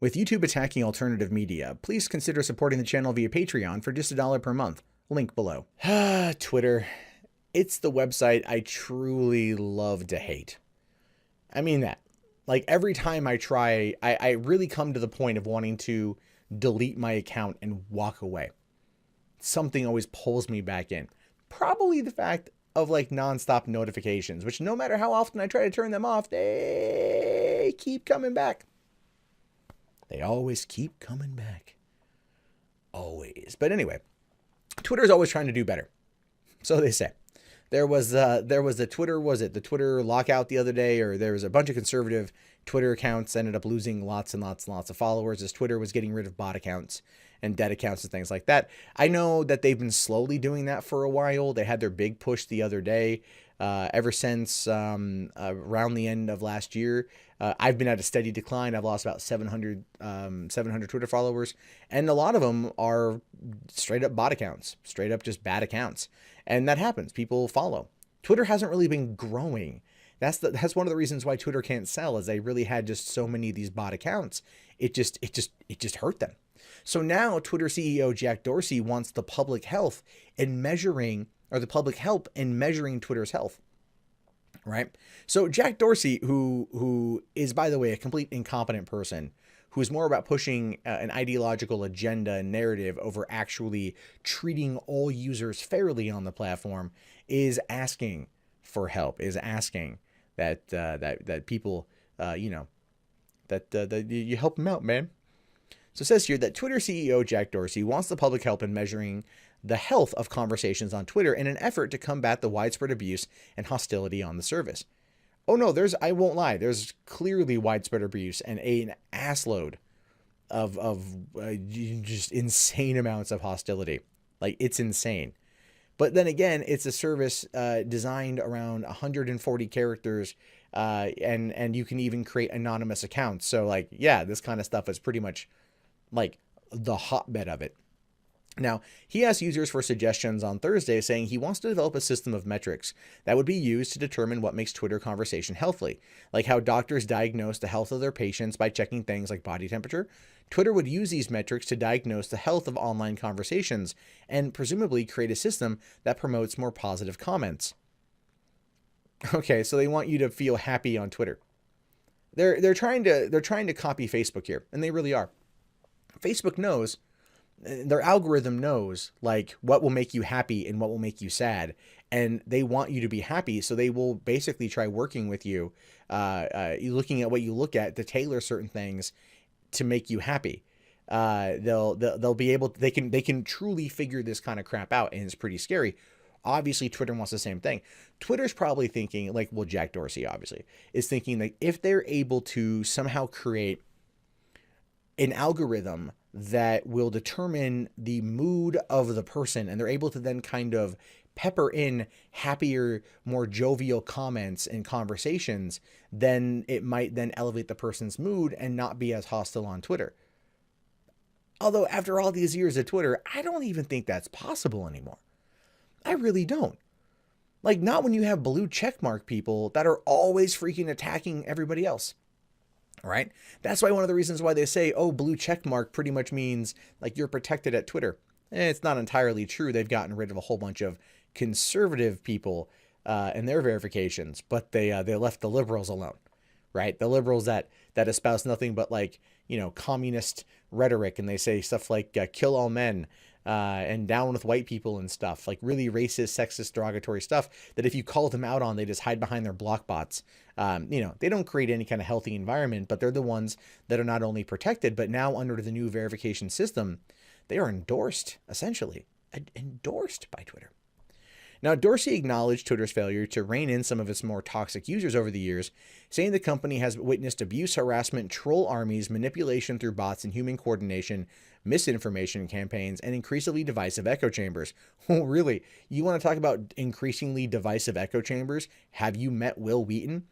With YouTube attacking alternative media, please consider supporting the channel via Patreon for just $1 per month. Link below. Twitter. It's the website I truly love to hate. I mean that. Like every time I try, I really come to the point of wanting to delete my account and walk away. Something always pulls me back in. Probably the fact of like nonstop notifications, which no matter how often I try to turn them off, they keep coming back. They always keep coming back. Always. But anyway, Twitter's always trying to do better. So they say. There was the Twitter lockout the other day, or there was a bunch of conservative Twitter accounts ended up losing lots and lots and lots of followers as Twitter was getting rid of bot accounts and dead accounts and things like that. I know that they've been slowly doing that for a while. They had their big push the other day. Ever since around the end of last year, I've been at a steady decline. I've lost about 700 Twitter followers, and a lot of them are straight up bot accounts, straight up just bad accounts. And that happens. People follow. Twitter hasn't really been growing. That's one of the reasons why Twitter can't sell, is they really had just so many of these bot accounts. It just hurt them. So now Twitter CEO Jack Dorsey wants the public health in measuring, or the public help in measuring Twitter's health. Right? So Jack Dorsey, who is, by the way, a complete incompetent person, who is more about pushing an ideological agenda and narrative over actually treating all users fairly on the platform, is asking for help, is asking that people, that you help him out, man. So it says here that Twitter CEO Jack Dorsey wants the public help in measuring the health of conversations on Twitter in an effort to combat the widespread abuse and hostility on the service. Oh no, I won't lie, there's clearly widespread abuse and an assload of just insane amounts of hostility. Like, it's insane. But then again, it's a service designed around 140 characters, and you can even create anonymous accounts. So like, yeah, this kind of stuff is pretty much like the hotbed of it. Now, he asked users for suggestions on Thursday, saying he wants to develop a system of metrics that would be used to determine what makes Twitter conversation healthy, like how doctors diagnose the health of their patients by checking things like body temperature. Twitter would use these metrics to diagnose the health of online conversations and presumably create a system that promotes more positive comments. Okay, so they want you to feel happy on Twitter. They're trying to copy Facebook here, and they really are. Facebook knows, their algorithm knows like what will make you happy and what will make you sad, and they want you to be happy, so they will basically try working with you, looking at what you look at to tailor certain things to make you happy. They'll be able, they can truly figure this kind of crap out, and it's pretty scary. Obviously, Twitter wants the same thing. Twitter's probably thinking, like, well, Jack Dorsey obviously is thinking that if they're able to somehow create an algorithm that will determine the mood of the person, and they're able to then kind of pepper in happier, more jovial comments and conversations, then it might then elevate the person's mood and not be as hostile on Twitter. Although after all these years of Twitter, I don't even think that's possible anymore. I really don't. Like, not when you have blue checkmark people that are always freaking attacking everybody else. Right? That's why one of the reasons why they say, oh, blue check mark pretty much means like you're protected at Twitter. It's not entirely true. They've gotten rid of a whole bunch of conservative people and their verifications, but they left the liberals alone, right? The liberals that espouse nothing but like, communist rhetoric, and they say stuff like kill all men and down with white people and stuff, like really racist, sexist, derogatory stuff that if you call them out on, they just hide behind their block bots. They don't create any kind of healthy environment, but they're the ones that are not only protected, but now under the new verification system, they are endorsed, essentially, endorsed by Twitter. Now, Dorsey acknowledged Twitter's failure to rein in some of its more toxic users over the years, saying the company has witnessed abuse, harassment, troll armies, manipulation through bots and human coordination, misinformation campaigns, and increasingly divisive echo chambers. Oh, really? You want to talk about increasingly divisive echo chambers? Have you met Will Wheaton?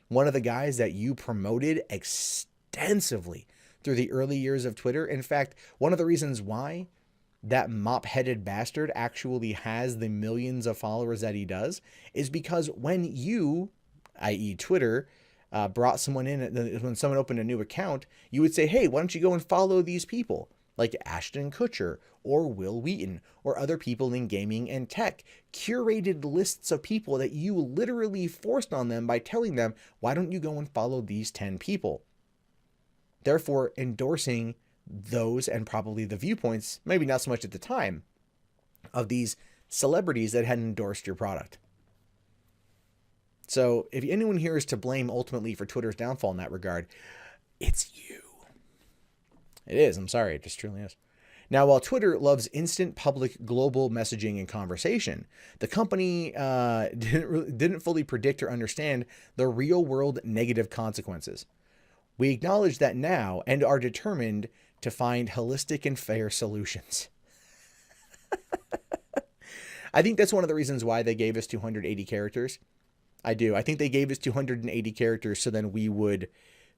One of the guys that you promoted extensively through the early years of Twitter. In fact, one of the reasons why that mop-headed bastard actually has the millions of followers that he does is because when you, i.e. Twitter, brought someone in, when someone opened a new account, you would say, hey, why don't you go and follow these people like Ashton Kutcher or Will Wheaton or other people in gaming and tech, curated lists of people that you literally forced on them by telling them, why don't you go and follow these 10 people? Therefore, endorsing those and probably the viewpoints, maybe not so much at the time, of these celebrities that had endorsed your product. So if anyone here is to blame ultimately for Twitter's downfall in that regard, it's you. It is. I'm sorry. It just truly is. Now, while Twitter loves instant public global messaging and conversation, the company didn't fully predict or understand the real world negative consequences. We acknowledge that now and are determined to find holistic and fair solutions. I think that's one of the reasons why they gave us 280 characters. I do. I think they gave us 280 characters so then we would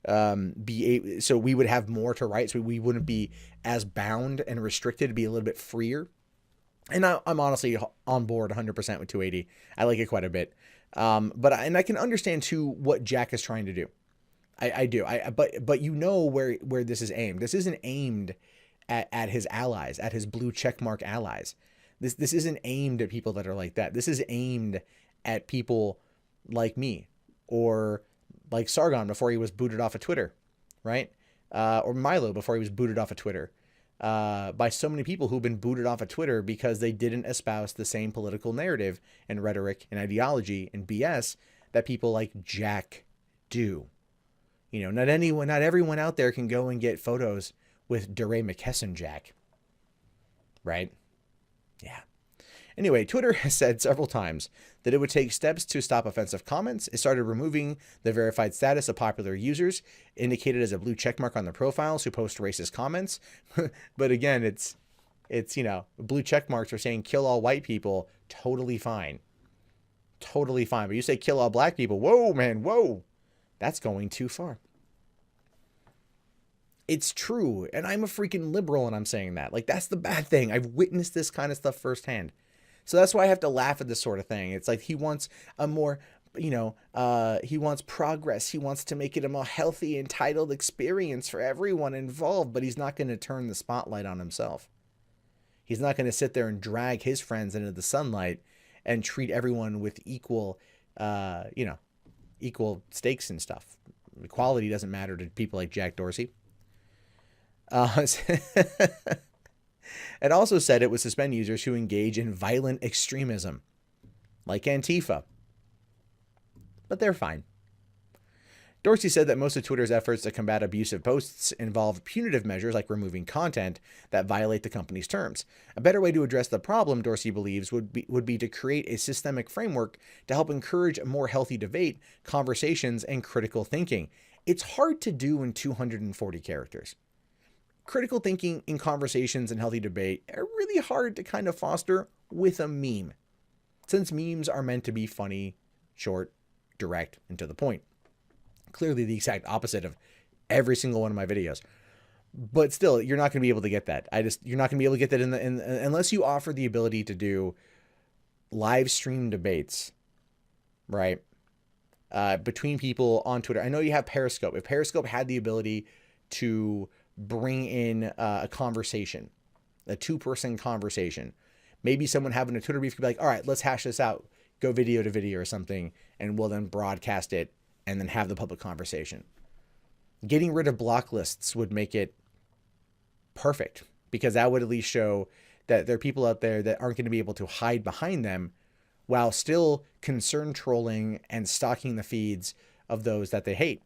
so we would have more to write, so we wouldn't be as bound and restricted, to be a little bit freer. And I'm honestly on board 100% with 280. I like it quite a bit. But I can understand too what Jack is trying to do. I do. But you know where this is aimed. This isn't aimed at his allies, at his blue checkmark allies. This isn't aimed at people that are like that. This is aimed at people like me, or like Sargon before he was booted off of Twitter, right? Or Milo before he was booted off of Twitter, by so many people who've been booted off of Twitter because they didn't espouse the same political narrative and rhetoric and ideology and BS that people like Jack do. You know, not everyone out there can go and get photos with DeRay McKesson Jack, right? Yeah. Anyway, Twitter has said several times that it would take steps to stop offensive comments. It started removing the verified status of popular users, indicated as a blue checkmark on their profiles, who post racist comments. But again, it's you know, blue checkmarks are saying kill all white people, totally fine. Totally fine. But you say kill all black people, whoa, man, whoa. That's going too far. It's true, and I'm a freaking liberal and I'm saying that. Like, that's the bad thing. I've witnessed this kind of stuff firsthand. So that's why I have to laugh at this sort of thing. It's like he wants a more, you know, he wants progress. He wants to make it a more healthy, entitled experience for everyone involved, but he's not going to turn the spotlight on himself. He's not going to sit there and drag his friends into the sunlight and treat everyone with equal, you know, equal stakes and stuff. Equality doesn't matter to people like Jack Dorsey. It also said it would suspend users who engage in violent extremism, like Antifa. But they're fine. Dorsey said that most of Twitter's efforts to combat abusive posts involve punitive measures like removing content that violate the company's terms. A better way to address the problem, Dorsey believes, would be to create a systemic framework to help encourage a more healthy debate, conversations, and critical thinking. It's hard to do in 240 characters. Critical thinking in conversations and healthy debate are really hard to kind of foster with a meme, since memes are meant to be funny, short, direct, and to the point. Clearly the exact opposite of every single one of my videos. But still, you're not going to be able to get that. You're not going to be able to get that unless you offer the ability to do live stream debates, right? Between people on Twitter. I know you have Periscope. If Periscope had the ability to bring in a conversation, a two-person conversation, maybe someone having a Twitter beef could be like, all right, let's hash this out. Go video to video or something, and we'll then broadcast it and then have the public conversation. Getting rid of block lists would make it perfect, because that would at least show that there are people out there that aren't going to be able to hide behind them while still concern trolling and stalking the feeds of those that they hate.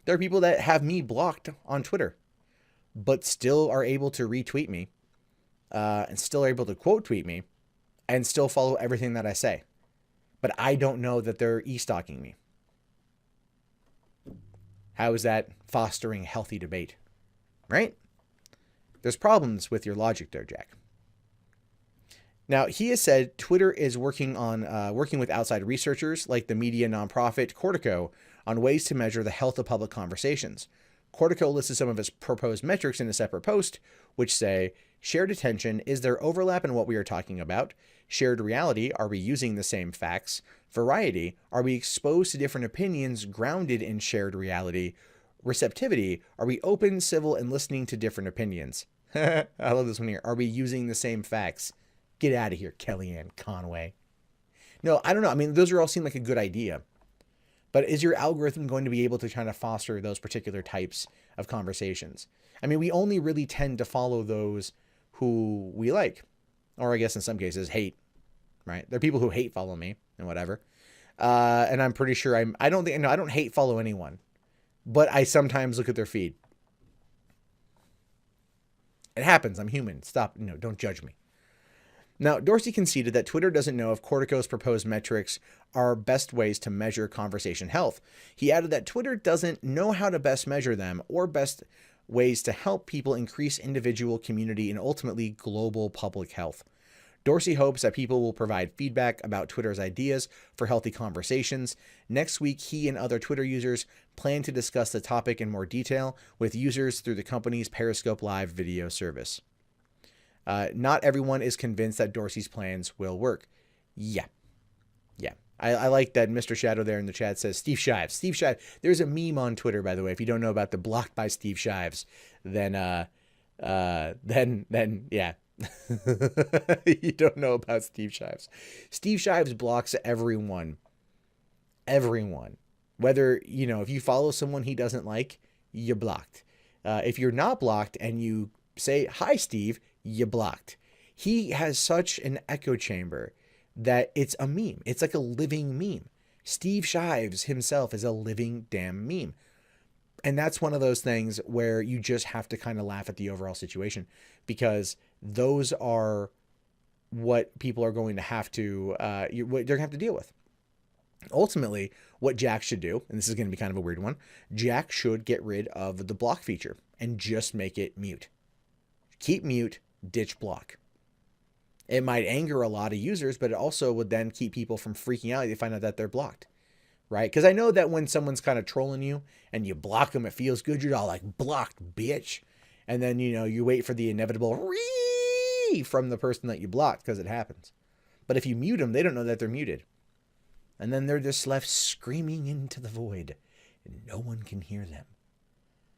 There are people that have me blocked on Twitter, but still are able to retweet me, and still are able to quote tweet me, and still follow everything that I say. But I don't know that they're e-stalking me. How is that fostering healthy debate? Right? There's problems with your logic there, Jack. Now, he has said Twitter is working with outside researchers like the media nonprofit Cortico on ways to measure the health of public conversations. Cortico listed some of its proposed metrics in a separate post, which say, shared attention, is there overlap in what we are talking about? Shared reality, are we using the same facts? Variety, are we exposed to different opinions grounded in shared reality? Receptivity, are we open, civil, and listening to different opinions? I love this one here. Are we using the same facts? Get out of here, Kellyanne Conway. No, I don't know. I mean, those all seem like a good idea. But is your algorithm going to be able to kind of foster those particular types of conversations? I mean, we only really tend to follow those who we like, or I guess in some cases hate, right? There are people who hate follow me and whatever. And I'm pretty sure I don't hate follow anyone, but I sometimes look at their feed. It happens. I'm human. Stop. Don't judge me. Now, Dorsey conceded that Twitter doesn't know if Cortico's proposed metrics are best ways to measure conversation health. He added that Twitter doesn't know how to best measure them or best ways to help people increase individual, community, and ultimately global public health. Dorsey hopes that people will provide feedback about Twitter's ideas for healthy conversations. Next week, he and other Twitter users plan to discuss the topic in more detail with users through the company's Periscope Live video service. Not everyone is convinced that Dorsey's plans will work. Yeah. I like that Mr. Shadow there in the chat says Steve Shives. Steve Shives. There's a meme on Twitter, by the way. If you don't know about the blocked by Steve Shives, then yeah. You don't know about Steve Shives. Steve Shives blocks everyone. Everyone. Whether, if you follow someone he doesn't like, you're blocked. If you're not blocked and you say, hi, Steve, you blocked. He has such an echo chamber that it's a meme. It's like a living meme. Steve Shives himself is a living damn meme. And that's one of those things where you just have to kind of laugh at the overall situation, because those are what people are going to have to, what they're going to have to deal with. Ultimately, what Jack should do, and this is going to be kind of a weird one, Jack should get rid of the block feature and just make it mute. Keep mute, ditch block. It might anger a lot of users, but it also would then keep people from freaking out if they find out that they're blocked, right? Because I know that when someone's kind of trolling you and you block them, it feels good. You're all like, blocked, bitch. And then, you wait for the inevitable ree from the person that you blocked, because it happens. But if you mute them, they don't know that they're muted. And then they're just left screaming into the void and no one can hear them.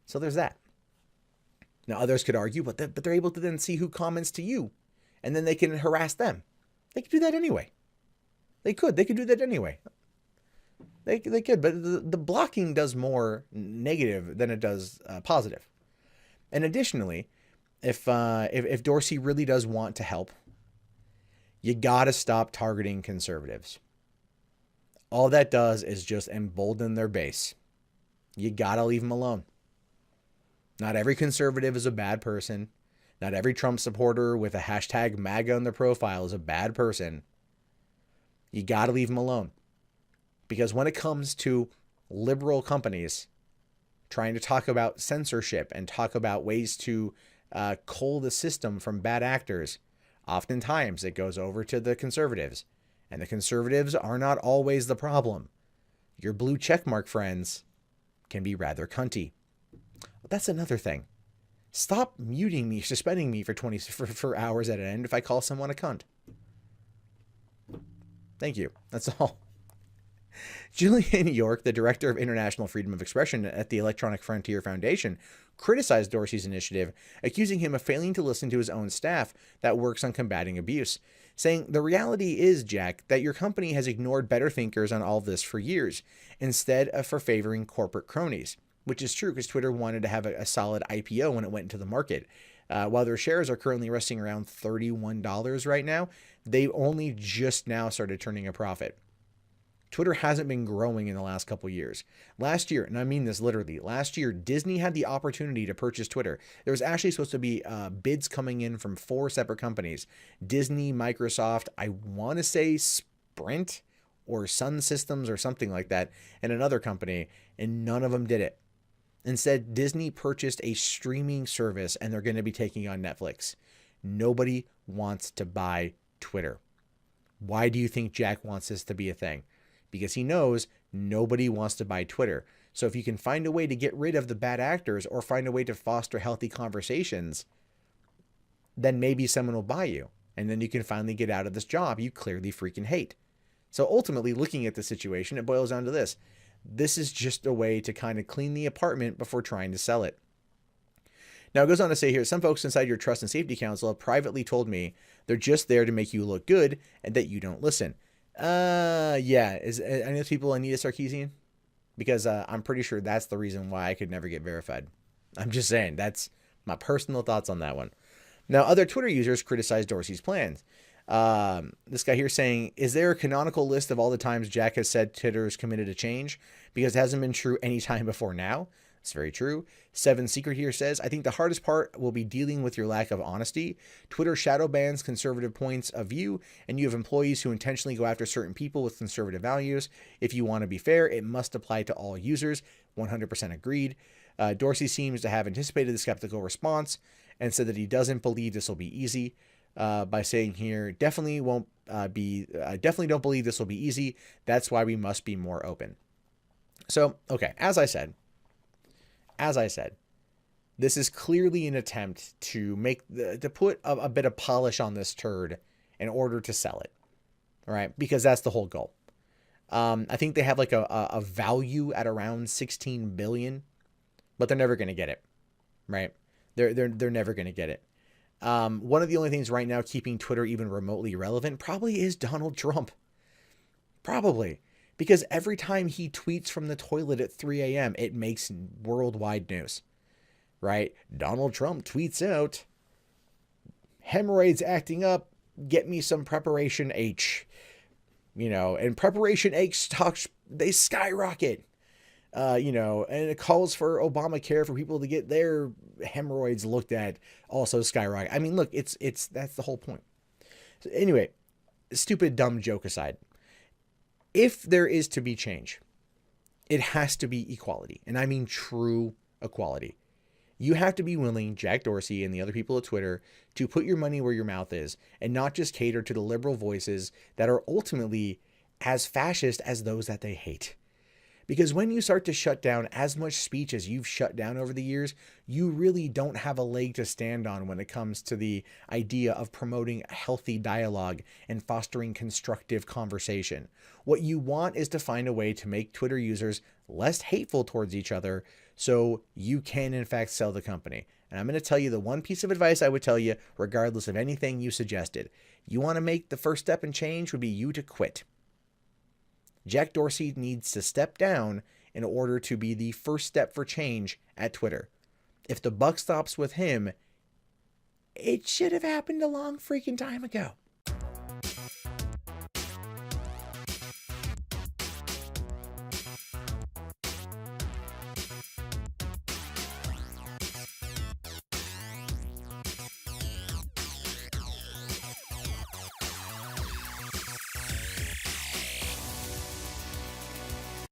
So there's that. Now, others could argue, but they're able to then see who comments to you, and then they can harass them. They could do that anyway. They could do that anyway. They could, but the blocking does more negative than it does positive. And additionally, if Dorsey really does want to help, you gotta stop targeting conservatives. All that does is just embolden their base. You gotta leave them alone. Not every conservative is a bad person. Not every Trump supporter with a hashtag MAGA on their profile is a bad person. You got to leave them alone. Because when it comes to liberal companies trying to talk about censorship and talk about ways to cull the system from bad actors, oftentimes it goes over to the conservatives. And the conservatives are not always the problem. Your blue checkmark friends can be rather cunty. That's another thing. Stop muting me, suspending me for hours at an end if I call someone a cunt. Thank you. That's all. Julian York, the director of International Freedom of Expression at the Electronic Frontier Foundation, criticized Dorsey's initiative, accusing him of failing to listen to his own staff that works on combating abuse, saying, "The reality is, Jack, that your company has ignored better thinkers on all this for years, instead of for favoring corporate cronies." Which is true, because Twitter wanted to have a solid IPO when it went into the market. While their shares are currently resting around $31 right now, they've only just now started turning a profit. Twitter hasn't been growing in the last couple years. Last year, and I mean this literally, last year, Disney had the opportunity to purchase Twitter. There was actually supposed to be bids coming in from 4 separate companies. Disney, Microsoft, I want to say Sprint or Sun Systems or something like that, and another company, and none of them did it. Instead, Disney purchased a streaming service, and they're going to be taking on Netflix. Nobody wants to buy Twitter. Why do you think Jack wants this to be a thing? Because he knows nobody wants to buy Twitter. So if you can find a way to get rid of the bad actors or find a way to foster healthy conversations, then maybe someone will buy you. And then you can finally get out of this job you clearly freaking hate. So ultimately, looking at the situation, it boils down to this. This is just a way to kind of clean the apartment before trying to sell it. Now, it goes on to say here, some folks inside your trust and safety council have privately told me they're just there to make you look good and that you don't listen. Yeah. Is any of those people Anita Sarkeesian? Because I'm pretty sure that's the reason why I could never get verified. I'm just saying, that's my personal thoughts on that one. Now, other Twitter users criticize Dorsey's plans. This guy here saying, is there a canonical list of all the times Jack has said Twitter is committed to change? Because it hasn't been true any time before now. It's very true. Seven Secret here says, I think the hardest part will be dealing with your lack of honesty. Twitter shadow bans conservative points of view, and you have employees who intentionally go after certain people with conservative values. If you want to be fair, it must apply to all users. 100% agreed. Dorsey seems to have anticipated the skeptical response and said that he doesn't believe this will be easy. By saying here, definitely don't believe this will be easy. That's why we must be more open. So, okay, as I said, this is clearly an attempt to put a bit of polish on this turd in order to sell it. All right, because that's the whole goal. I think they have like a value at around 16 billion, but they're never going to get it. Right? They're never going to get it. One of the only things right now keeping Twitter even remotely relevant probably is Donald Trump. Probably. Because every time he tweets from the toilet at 3 a.m., it makes worldwide news. Right? Donald Trump tweets out, hemorrhoids acting up, get me some Preparation H. And Preparation H stocks, they skyrocket. And it calls for Obamacare for people to get their hemorrhoids looked at, also skyrocket. I mean, look, that's the whole point. So anyway, stupid, dumb joke aside, if there is to be change, it has to be equality. And I mean true equality. You have to be willing, Jack Dorsey and the other people at Twitter, to put your money where your mouth is and not just cater to the liberal voices that are ultimately as fascist as those that they hate. Because when you start to shut down as much speech as you've shut down over the years, you really don't have a leg to stand on when it comes to the idea of promoting healthy dialogue and fostering constructive conversation. What you want is to find a way to make Twitter users less hateful towards each other so you can, in fact, sell the company. And I'm going to tell you the one piece of advice I would tell you, regardless of anything you suggested. You want to make the first step in change would be you to quit. Jack Dorsey needs to step down in order to be the first step for change at Twitter. If the buck stops with him, it should have happened a long freaking time ago.